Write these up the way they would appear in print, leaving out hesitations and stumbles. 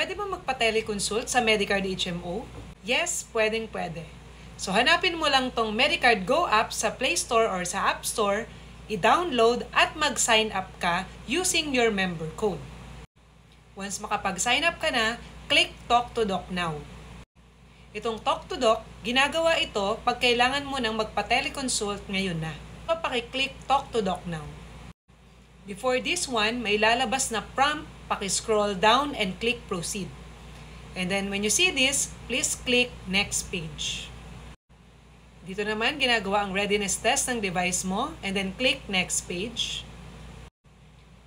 Pwede ba magpa-teleconsult sa Medicard HMO? Yes, pwede. So hanapin mo lang tong Medicard Go app sa Play Store or sa App Store, i-download at mag-sign up ka using your member code. Once makapag-sign up ka na, click Talk to Doc Now. Itong Talk to Doc, ginagawa ito pag kailangan mo nang magpa-teleconsult ngayon na. Paki-click Talk to Doc Now. Before this one, may lalabas na prompt, paki-scroll down and click Proceed. And then when you see this, please click Next Page. Dito naman, ginagawa ang readiness test ng device mo and then click Next Page.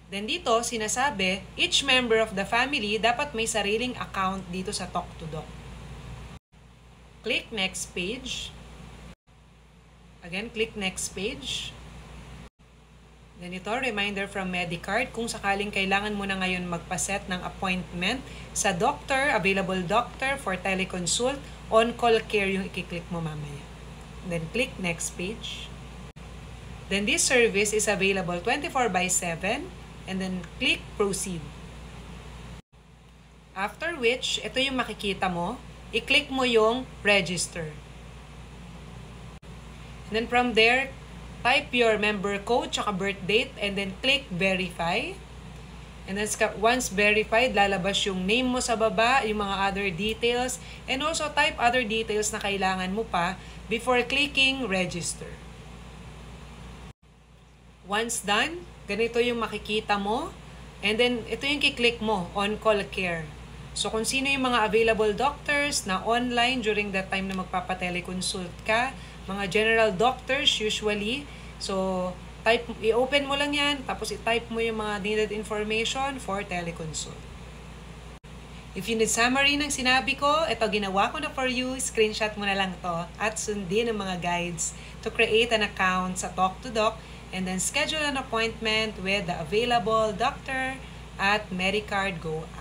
Then dito, sinasabi, each member of the family dapat may sariling account dito sa Talk to Doc. Click Next Page. Again, click Next Page. Then ito, reminder from Medicard, kung sakaling kailangan mo na ngayon magpaset ng appointment sa doctor, available doctor for teleconsult, on-call care yung i-click mo mamaya. Then click Next Page. Then this service is available 24/7 and then click Proceed. After which, ito yung makikita mo, i-click mo yung Register. And then from there, type your member code tsaka birth date and then click Verify. And then once verified, lalabas yung name mo sa baba, yung mga other details, and also type other details na kailangan mo pa before clicking Register. Once done, ganito yung makikita mo. And then, ito yung kiklik mo, on-call care. So, kung sino yung mga available doctors na online during that time na magpapateleconsult ka, mga general doctors usually. So, i-open mo lang yan, tapos i-type mo yung mga needed information for teleconsult. If you need summary ng sinabi ko, ito ginawa ko na for you, screenshot mo na lang to at sundin ang mga guides to create an account sa Talk to Doc and then schedule an appointment with the available doctor at Medicard Go app.